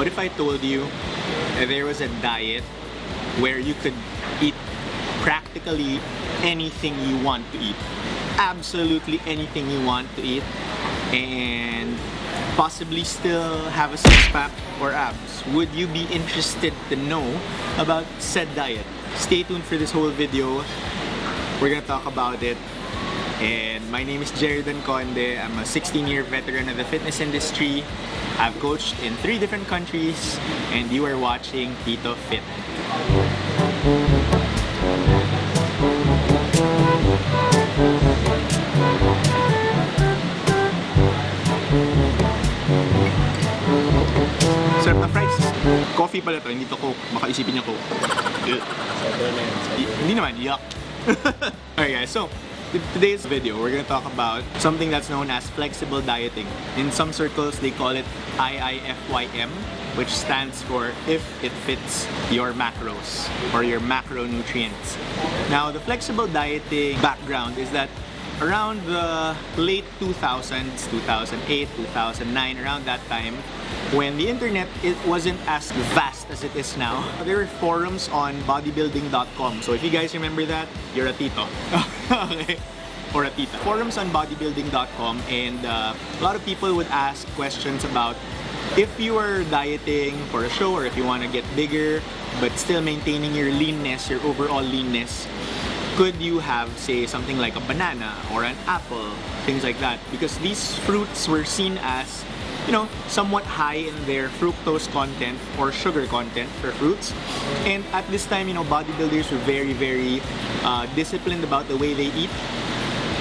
What if I told you that there was a diet where you could eat practically anything you want to eat? Absolutely anything you want to eat, and possibly still have a six-pack or abs. Would you be interested to know about said diet? Stay tuned for this whole video. We're gonna talk about it. And my name is Jeridan Conde. I'm a 16-year veteran of the fitness industry. I've coached in 3 different countries, and you are watching TitoFit. Sarap na fries. Coffee pala to, hindi to Coke. Baka isipin niya Coke. Hindi naman, yuck. Alright guys, so today's video, we're gonna talk about something that's known as flexible dieting. In some circles, they call it IIFYM, which stands for if it fits your macros or your macronutrients. Now, the flexible dieting background is that around the late 2000s, 2008, 2009, around that time, when the internet wasn't as vast as it is now, there were forums on bodybuilding.com. So if you guys remember that, you're a Tito. Okay? Or a Tita. Forums on bodybuilding.com, and a lot of people would ask questions about if you are dieting for a show or if you want to get bigger but still maintaining your leanness, your overall leanness, could you have, say, something like a banana or an apple, things like that? Because these fruits were seen as, you know, somewhat high in their fructose content or sugar content for fruits. And at this time, you know, bodybuilders were very, very disciplined about the way they eat.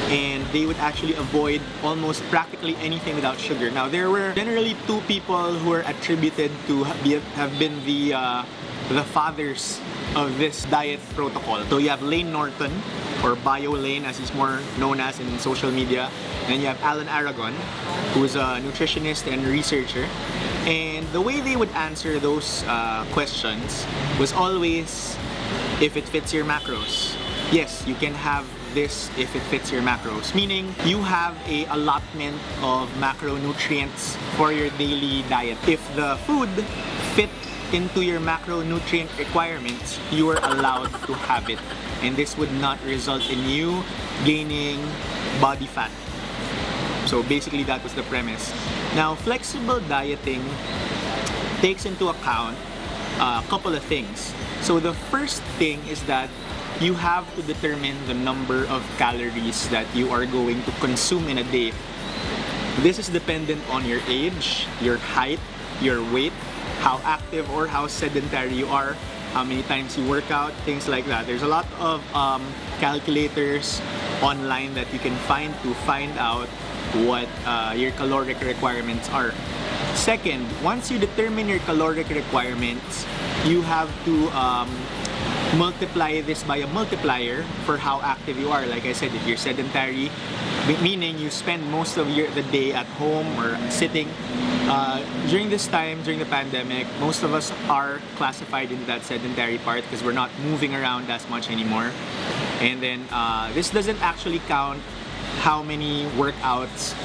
And they would actually avoid almost practically anything without sugar. Now, there were generally 2 people who were attributed to have been the fathers of this diet protocol. So you have Lane Norton, or Bio Lane as he's more known as in social media. And you have Alan Aragon, who's a nutritionist and researcher. And the way they would answer those questions was always, if it fits your macros. Yes, you can have this if it fits your macros, meaning you have a allotment of macronutrients for your daily diet. If the food fit into your macronutrient requirements, you are allowed to have it, and this would not result in you gaining body fat. So basically that was the premise. Now, flexible dieting takes into account a couple of things. So the first thing is that you have to determine the number of calories that you are going to consume in a day. This is dependent on your age, your height, your weight, how active or how sedentary you are, how many times you work out, things like that. There's a lot of calculators online that you can find to find out what your caloric requirements are. Second, once you determine your caloric requirements, you have to multiply this by a multiplier for how active you are. Like I said, if you're sedentary, meaning you spend most of the day at home or sitting, during this time, during the pandemic, most of us are classified into that sedentary part because we're not moving around as much anymore. And then this doesn't actually count how many workouts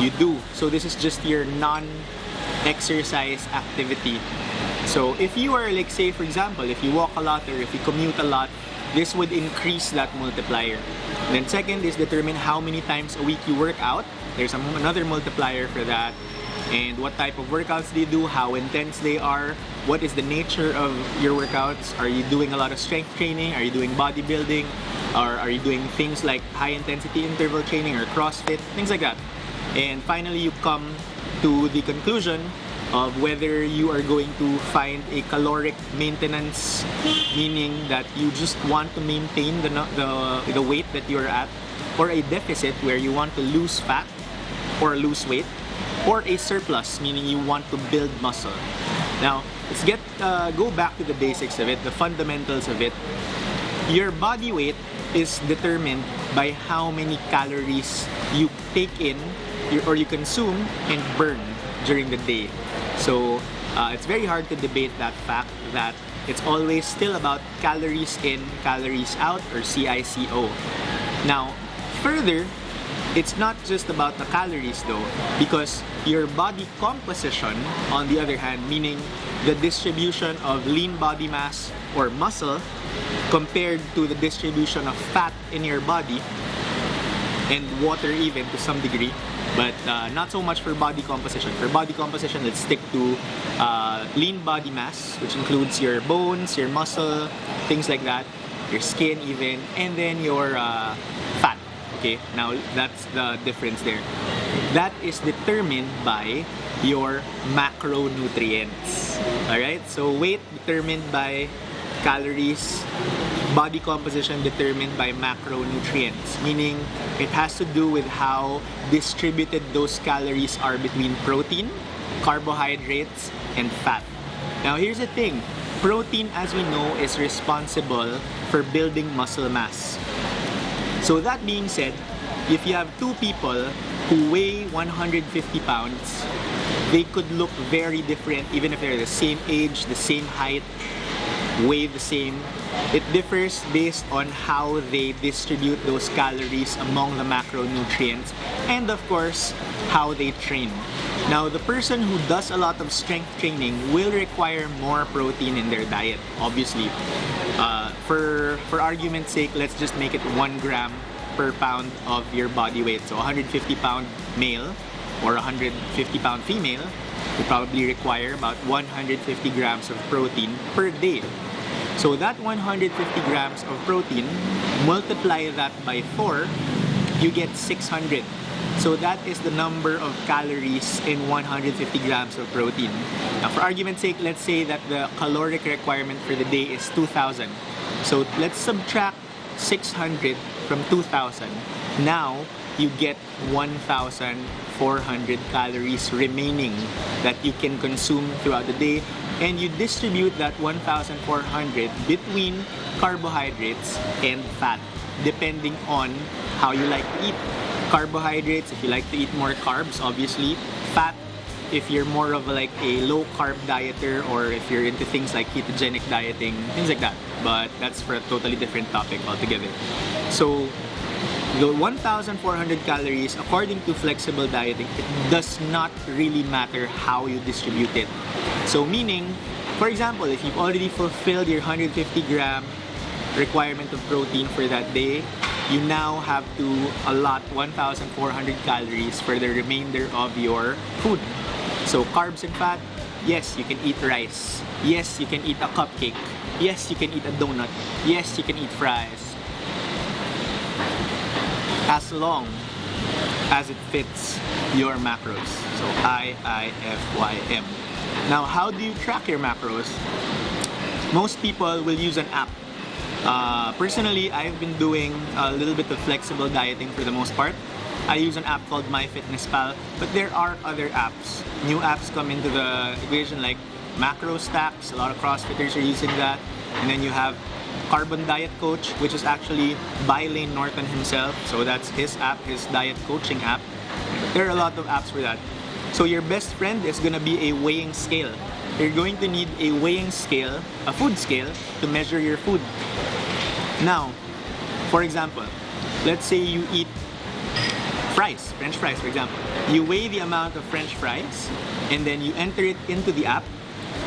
you do. So this is just your non-exercise activity. So if you are, like, say for example, if you walk a lot or if you commute a lot, this would increase that multiplier. And then second is determine how many times a week you work out. There's another multiplier for that. And what type of workouts they do, how intense they are, what is the nature of your workouts. Are you doing a lot of strength training? Are you doing bodybuilding? Or are you doing things like high intensity interval training or CrossFit? Things like that. And finally, you come to the conclusion of whether you are going to find a caloric maintenance, meaning that you just want to maintain the weight that you're at, or a deficit where you want to lose fat or lose weight, or a surplus, meaning you want to build muscle. Now, let's go back to the basics of it, the fundamentals of it. Your body weight is determined by how many calories you take in or you consume and burn during the day. So it's very hard to debate that fact that it's always still about calories in, calories out, or CICO. Now, further, It's not just about the calories though, because your body composition, on the other hand, meaning the distribution of lean body mass or muscle compared to the distribution of fat in your body, and water even to some degree, but not so much for body composition. For body composition, let's stick to lean body mass, which includes your bones, your muscle, things like that, your skin even, and then your fat. Okay, now that's the difference there. That is determined by your macronutrients. Alright, so weight determined by calories, body composition determined by macronutrients, meaning it has to do with how distributed those calories are between protein, carbohydrates, and fat. Now here's the thing, protein, as we know, is responsible for building muscle mass. So that being said, if you have two people who weigh 150 pounds, they could look very different even if they're the same age, the same height, weigh the same. It differs based on how they distribute those calories among the macronutrients, and of course, how they train. Now, the person who does a lot of strength training will require more protein in their diet, obviously. For argument's sake, let's just make it 1 gram per pound of your body weight. So 150 pound male or 150 pound female will probably require about 150 grams of protein per day. So that 150 grams of protein, multiply that by 4, you get 600. So that is the number of calories in 150 grams of protein. Now for argument's sake, let's say that the caloric requirement for the day is 2,000. So let's subtract 600 from 2,000. Now you get 1,400 calories remaining that you can consume throughout the day, and you distribute that 1,400 between carbohydrates and fat, depending on how you like to eat. Carbohydrates, if you like to eat more carbs, obviously. Fat, if you're more of like a low carb dieter, or if you're into things like ketogenic dieting, things like that. But that's for a totally different topic altogether. So the 1,400 calories, according to flexible dieting, it does not really matter how you distribute it. So meaning, for example, if you've already fulfilled your 150 gram requirement of protein for that day, you now have to allot 1,400 calories for the remainder of your food. So carbs and fat, yes, you can eat rice. Yes, you can eat a cupcake. Yes, you can eat a donut. Yes, you can eat fries. As long as it fits your macros. So IIFYM. Now, how do you track your macros? Most people will use an app. Personally, I've been doing a little bit of flexible dieting for the most part. I use an app called MyFitnessPal, but there are other apps. New apps come into the equation like Macro Stacks. A lot of CrossFitters are using that. And then you have Carbon Diet Coach, which is actually by Lane Norton himself. So that's his app, his diet coaching app. There are a lot of apps for that. So your best friend is gonna be a weighing scale. You're going to need a weighing scale, a food scale, to measure your food. Now, for example, let's say you eat fries, French fries for example. You weigh the amount of French fries and then you enter it into the app.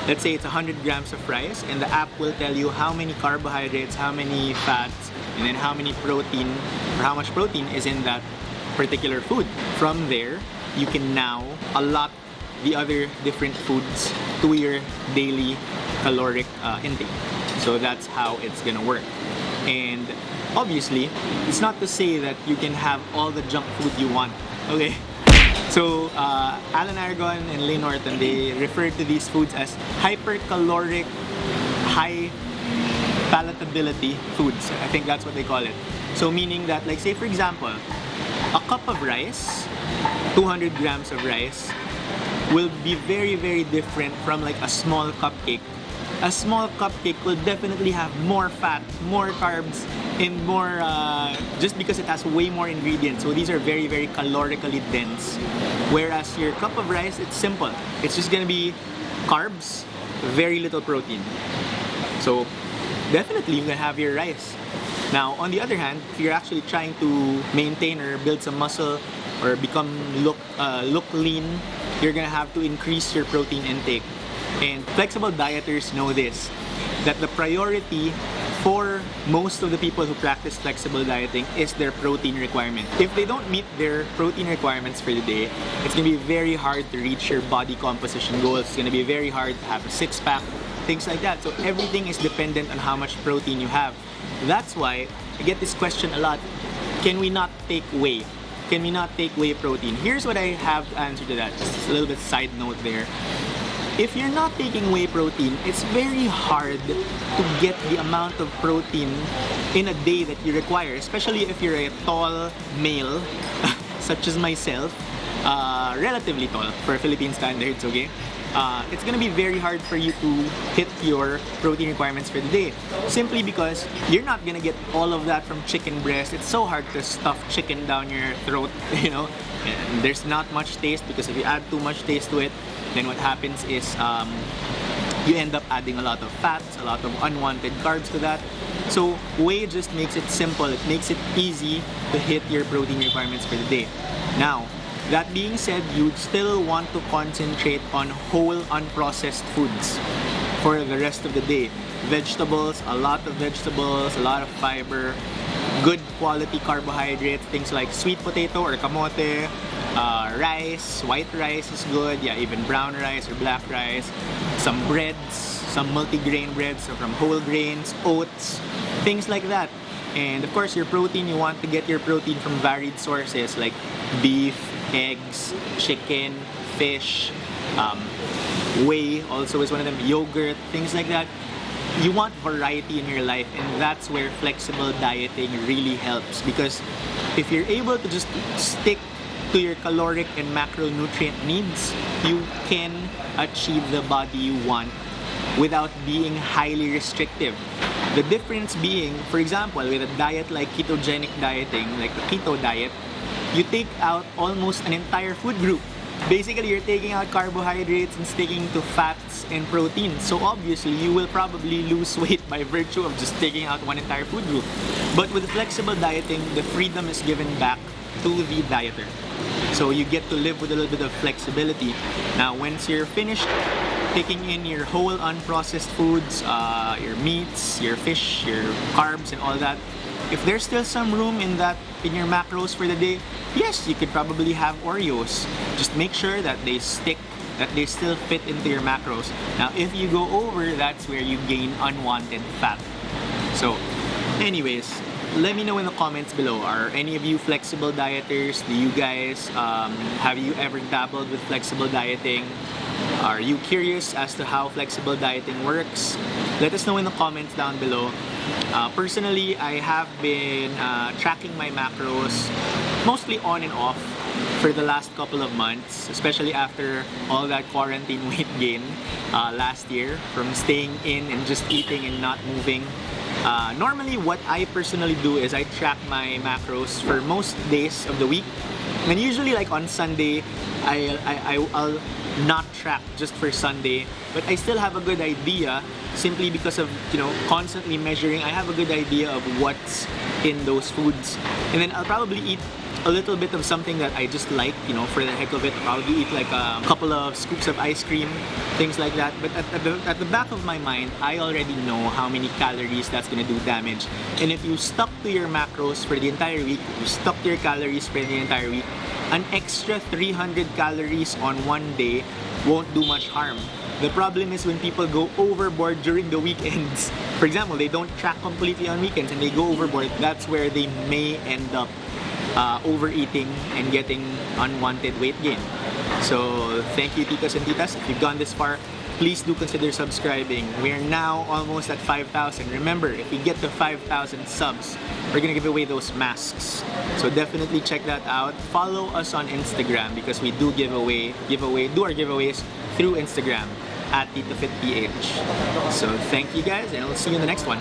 Let's say it's 100 grams of fries, and the app will tell you how many carbohydrates, how many fats, and then how many protein, or how much protein is in that particular food. From there, you can now allot the other different foods to your daily caloric intake. So that's how it's gonna work. And obviously, it's not to say that you can have all the junk food you want, okay? So Alan Aragon and Lane Norton, they refer to these foods as hypercaloric, high palatability foods. I think that's what they call it. So meaning that, like say for example, a cup of rice, 200 grams of rice, will be very, very different from like a small cupcake. A small cupcake will definitely have more fat, more carbs, and more, just because it has way more ingredients. So these are very, very calorically dense. Whereas your cup of rice, it's simple. It's just gonna be carbs, very little protein. So definitely you can have your rice. Now, on the other hand, if you're actually trying to maintain or build some muscle or look lean, you're gonna have to increase your protein intake. And flexible dieters know this, that the priority for most of the people who practice flexible dieting is their protein requirement. If they don't meet their protein requirements for the day, it's gonna be very hard to reach your body composition goals. It's gonna be very hard to have a six-pack, things like that. So everything is dependent on how much protein you have. That's why I get this question a lot. Can we not take whey? Can we not take whey protein? Here's what I have to answer to that. Just a little bit side note there. If you're not taking whey protein, it's very hard to get the amount of protein in a day that you require, especially if you're a tall male, such as myself, relatively tall for Philippine standards, okay? It's gonna be very hard for you to hit your protein requirements for the day, simply because you're not gonna get all of that from chicken breast. It's so hard to stuff chicken down your throat, you know? And there's not much taste, because if you add too much taste to it, then what happens is you end up adding a lot of fats, a lot of unwanted carbs to that. So whey just makes it simple. It makes it easy to hit your protein requirements for the day. Now, that being said, you'd still want to concentrate on whole unprocessed foods for the rest of the day. Vegetables, a lot of vegetables, a lot of fiber, good quality carbohydrates, things like sweet potato or kamote, rice, white rice is good, yeah, even brown rice or black rice, some breads, some multigrain breads from whole grains, oats, things like that. And of course, your protein, you want to get your protein from varied sources like beef, eggs, chicken, fish, whey also is one of them, yogurt, things like that. You want variety in your life, and that's where flexible dieting really helps, because if you're able to just stick to your caloric and macronutrient needs, you can achieve the body you want without being highly restrictive. The difference being, for example, with a diet like ketogenic dieting, like the keto diet, you take out almost an entire food group. Basically, you're taking out carbohydrates and sticking to fats and protein. So obviously, you will probably lose weight by virtue of just taking out one entire food group. But with flexible dieting, the freedom is given back to the dieter. So you get to live with a little bit of flexibility. Now, once you're finished taking in your whole unprocessed foods, your meats, your fish, your carbs, and all that, if there's still some room in your macros for the day, yes, you could probably have Oreos. Just make sure that they stick, that they still fit into your macros. Now, if you go over, that's where you gain unwanted fat. So, anyways, let me know in the comments below. Are any of you flexible dieters? Do you guys, have you ever dabbled with flexible dieting? Are you curious as to how flexible dieting works? Let us know in the comments down below. Personally, I have been tracking my macros mostly on and off for the last couple of months, especially after all that quarantine weight gain last year from staying in and just eating and not moving. Normally, what I personally do is I track my macros for most days of the week. And usually, like on Sunday, I'll not track just for Sunday, but I still have a good idea simply because of, you know, constantly measuring. I have a good idea of what's in those foods, and then I'll probably eat a little bit of something that I just like, you know, for the heck of it. I'll probably eat like a couple of scoops of ice cream, things like that. But at the back of my mind, I already know how many calories that's gonna do damage. And if you stuck to your macros for the entire week, you stuck to your calories for the entire week, an extra 300 calories on one day won't do much harm. The problem is when people go overboard during the weekends. For example, they don't track completely on weekends and they go overboard. That's where they may end up overeating and getting unwanted weight gain. So thank you, titos and titas. If you've gone this far, please do consider subscribing. We're now almost at 5,000. Remember, if we get to 5,000 subs, we're gonna give away those masks. So definitely check that out. Follow us on Instagram because we do do our giveaways through Instagram at TitoFitPH. So thank you guys, and I'll see you in the next one.